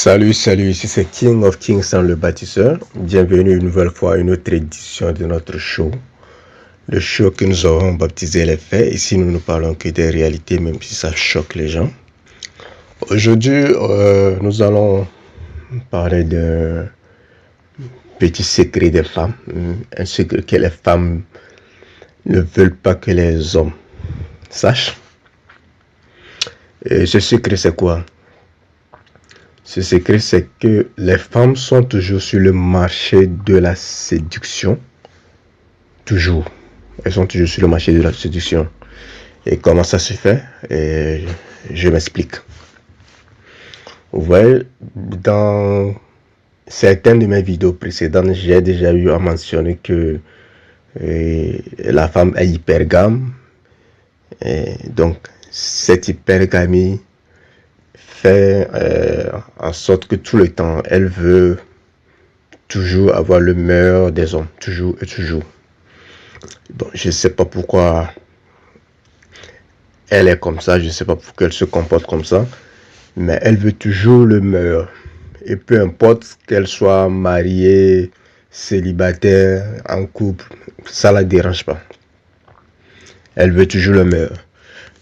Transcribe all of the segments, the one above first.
Salut, ici c'est King of Kings dans le bâtisseur. Bienvenue une nouvelle fois à une autre édition de notre show. Le show que nous aurons baptisé les faits. Ici nous ne parlons que des réalités, même si ça choque les gens. Aujourd'hui, nous allons parler d'un petit secret des femmes. Un secret que les femmes ne veulent pas que les hommes sachent. Et ce secret c'est quoi? Ce secret, c'est que les femmes sont toujours sur le marché de la séduction. Toujours. Elles sont toujours sur le marché de la séduction. Et comment ça se fait? Je m'explique. Vous voyez, dans certaines de mes vidéos précédentes, j'ai déjà eu à mentionner que la femme est hypergame. Donc, cette hypergamie fait en sorte que tout le temps, elle veut toujours avoir le meilleur des hommes, toujours et toujours. Bon, je ne sais pas pourquoi elle est comme ça, je ne sais pas pourquoi elle se comporte comme ça, mais elle veut toujours le meilleur. Et peu importe qu'elle soit mariée, célibataire, en couple, ça ne la dérange pas. Elle veut toujours le meilleur.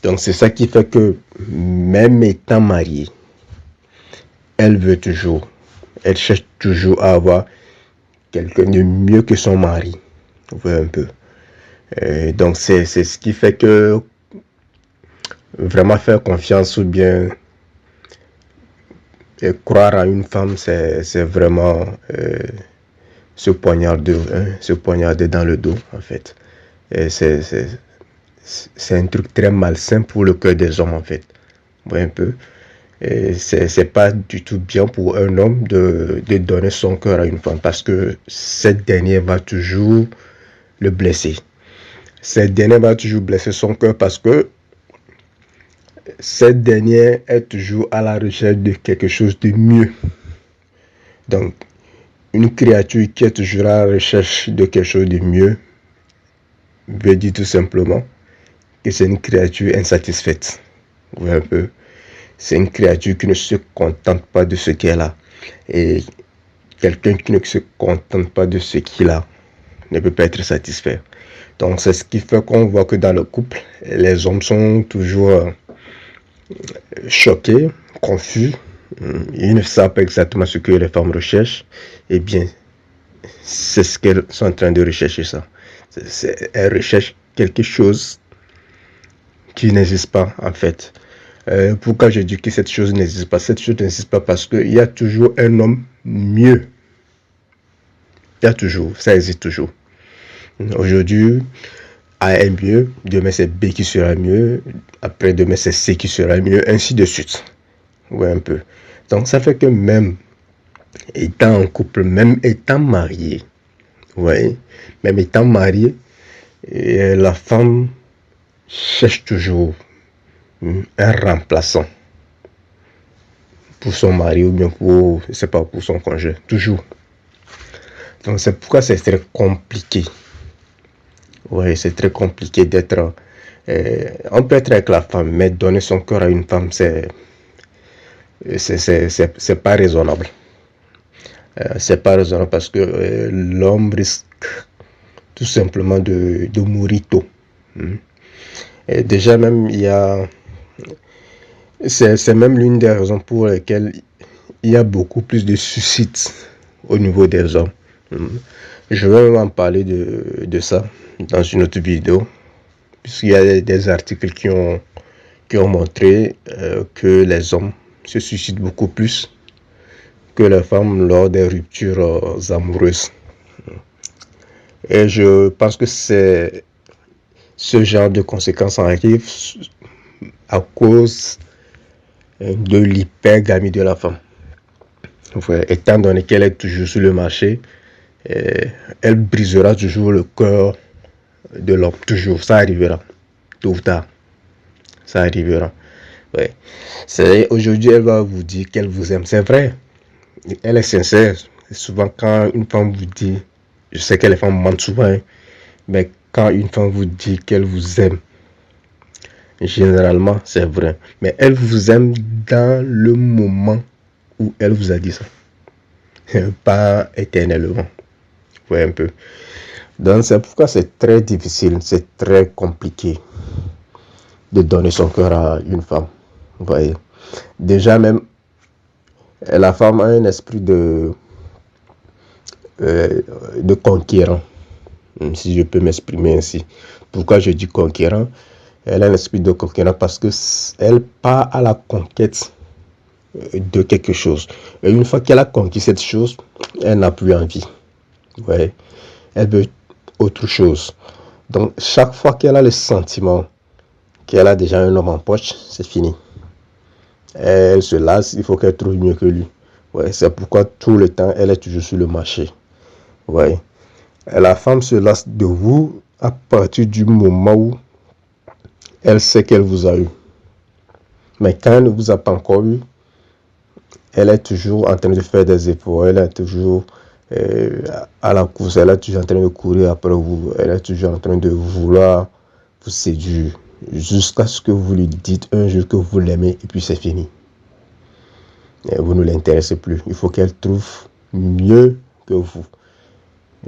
Donc c'est ça qui fait que même étant mariée, elle cherche toujours à avoir quelqu'un de mieux que son mari. Vous voyez un peu. Donc c'est ce qui fait que vraiment faire confiance ou bien croire à une femme, c'est vraiment se poignarder dans le dos en fait. C'est un truc très malsain pour le cœur des hommes en fait. Vous voyez un peu. C'est pas du tout bien pour un homme de donner son cœur à une femme parce que cette dernière va toujours le blesser. Cette dernière va toujours blesser son cœur parce que cette dernière est toujours à la recherche de quelque chose de mieux. Donc, une créature qui est toujours à la recherche de quelque chose de mieux veut dire tout simplement que c'est une créature insatisfaite. Vous voyez un peu. C'est une créature qui ne se contente pas de ce qu'elle a. Et quelqu'un qui ne se contente pas de ce qu'il a ne peut pas être satisfait. Donc c'est ce qui fait qu'on voit que dans le couple, les hommes sont toujours choqués, confus. Ils ne savent pas exactement ce que les femmes recherchent. Eh bien, c'est ce qu'elles sont en train de rechercher ça. Elles recherchent quelque chose qui n'existe pas en fait. Pourquoi je dis que cette chose n'existe pas? Cette chose n'existe pas parce qu'il y a toujours un homme mieux. Il y a toujours, ça existe toujours. Aujourd'hui, A est mieux, demain c'est B qui sera mieux, après demain c'est C qui sera mieux, ainsi de suite. Ouais, un peu. Donc ça fait que même étant en couple, même étant marié, ouais, même étant marié, la femme cherche toujours un remplaçant pour son mari ou bien pour, je sais pas, pour son conjoint, toujours. Donc c'est pourquoi c'est très compliqué. Ouais, c'est très compliqué d'être. On peut être avec la femme, mais donner son cœur à une femme, c'est pas raisonnable. C'est pas raisonnable parce que l'homme risque tout simplement de mourir tôt. Et déjà même il y a, c'est même l'une des raisons pour lesquelles il y a beaucoup plus de suicides au niveau des hommes. Je vais en parler de ça dans une autre vidéo, puisqu'il y a des articles qui ont montré que les hommes se suicident beaucoup plus que les femmes lors des ruptures amoureuses. Et je pense que ce genre de conséquences arrive à cause de l'hypergamie de la femme. Étant donné qu'elle est toujours sur le marché, elle brisera toujours le cœur de l'homme. Toujours, ça arrivera. Tôt ou tard, ça arrivera. Ouais. Aujourd'hui, elle va vous dire qu'elle vous aime. C'est vrai. Elle est sincère. Souvent, quand une femme vous dit, je sais que les femmes mentent souvent, hein, mais quand une femme vous dit qu'elle vous aime, généralement, c'est vrai. Mais elle vous aime dans le moment où elle vous a dit ça. Pas éternellement. Vous voyez un peu. Donc c'est pourquoi c'est très difficile, c'est très compliqué de donner son cœur à une femme. Vous voyez. Déjà même, la femme a un esprit de conquérant, si je peux m'exprimer ainsi. Pourquoi je dis conquérant? Elle a un esprit de conquérant parce que elle part à la conquête de quelque chose. Et une fois qu'elle a conquis cette chose, elle n'a plus envie. Vous voyez. Elle veut autre chose. Donc, chaque fois qu'elle a le sentiment qu'elle a déjà un homme en poche, c'est fini. Elle se lasse, il faut qu'elle trouve mieux que lui. Ouais, c'est pourquoi tout le temps, elle est toujours sur le marché. Ouais. Et la femme se lasse de vous à partir du moment où elle sait qu'elle vous a eu. Mais quand elle ne vous a pas encore eu, elle est toujours en train de faire des efforts. Elle est toujours à la course. Elle est toujours en train de courir après vous. Elle est toujours en train de vouloir vous séduire. Jusqu'à ce que vous lui dites un jour que vous l'aimez et puis c'est fini. Et vous ne l'intéressez plus. Il faut qu'elle trouve mieux que vous.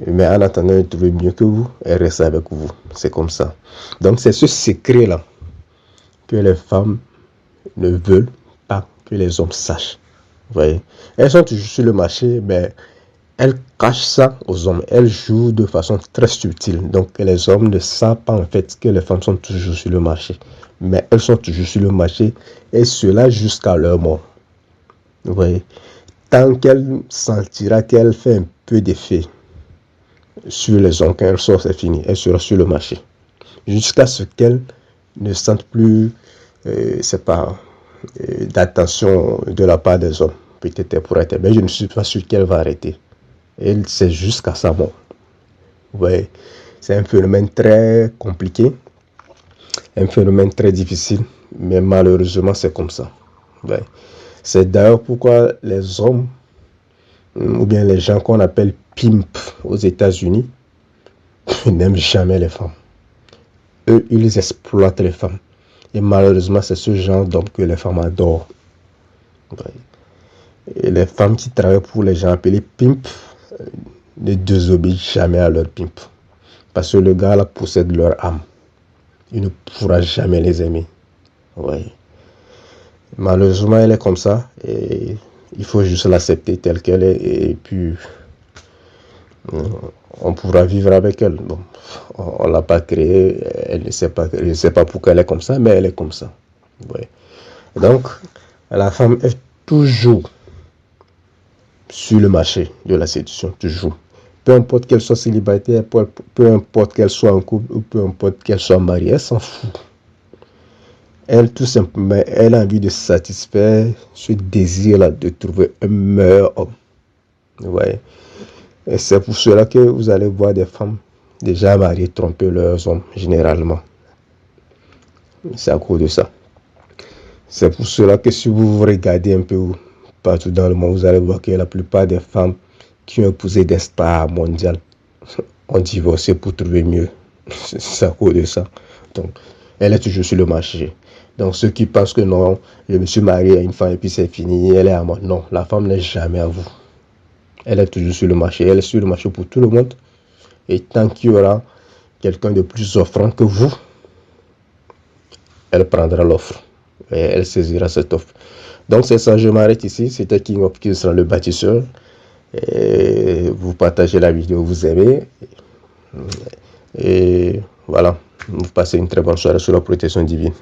Mais en attendant de trouver mieux que vous, elle reste avec vous. C'est comme ça. Donc c'est ce secret-là que les femmes ne veulent pas que les hommes sachent. Vous voyez, elles sont toujours sur le marché, mais elles cachent ça aux hommes. Elles jouent de façon très subtile. Donc les hommes ne savent pas en fait que les femmes sont toujours sur le marché. Mais elles sont toujours sur le marché et cela jusqu'à leur mort. Vous voyez, tant qu'elle sentira qu'elle fait un peu d'effet sur les hommes, quand elle sort, c'est fini. Elle sera sur le marché. Jusqu'à ce qu'elle ne sente plus, d'attention de la part des hommes. Peut-être elle pourrait être, mais je ne suis pas sûr qu'elle va arrêter. Et c'est jusqu'à sa mort. Vous voyez, c'est un phénomène très compliqué, un phénomène très difficile, mais malheureusement c'est comme ça. Ouais. C'est d'ailleurs pourquoi les hommes, ou bien les gens qu'on appelle pimp aux États-Unis, n'aiment jamais les femmes. Eux, ils exploitent les femmes. Et malheureusement, c'est ce genre d'homme que les femmes adorent. Ouais. Et les femmes qui travaillent pour les gens appelés pimp ne désobéissent jamais à leur pimp. Parce que le gars là possède leur âme. Il ne pourra jamais les aimer. Ouais. Malheureusement, elle est comme ça. Et il faut juste l'accepter telle qu'elle est. Et puis, on pourra vivre avec elle. Bon, on ne l'a pas créée. Elle ne sait pas, je ne sais pas pourquoi elle est comme ça, mais elle est comme ça. Ouais. Donc, la femme est toujours sur le marché de la séduction. Toujours. Peu importe qu'elle soit célibataire, peu importe qu'elle soit en couple, ou peu importe qu'elle soit mariée, elle s'en fout. Elle, tout simplement, elle a envie de satisfaire ce désir-là de trouver un meilleur homme. Vous voyez? Et c'est pour cela que vous allez voir des femmes déjà mariées tromper leurs hommes, généralement. C'est à cause de ça. C'est pour cela que si vous regardez un peu partout dans le monde, vous allez voir que la plupart des femmes qui ont épousé des stars mondiales ont divorcé pour trouver mieux. C'est à cause de ça. Donc, elle est toujours sur le marché. Donc, ceux qui pensent que non, je me suis marié à une femme et puis c'est fini, elle est à moi. Non, la femme n'est jamais à vous. Elle est toujours sur le marché. Elle est sur le marché pour tout le monde. Et tant qu'il y aura quelqu'un de plus offrant que vous, elle prendra l'offre. Et elle saisira cette offre. Donc, c'est ça, je m'arrête ici. C'était King of Kings, le bâtisseur. Et vous partagez la vidéo, vous aimez. Et voilà. Vous passez une très bonne soirée sous la protection divine.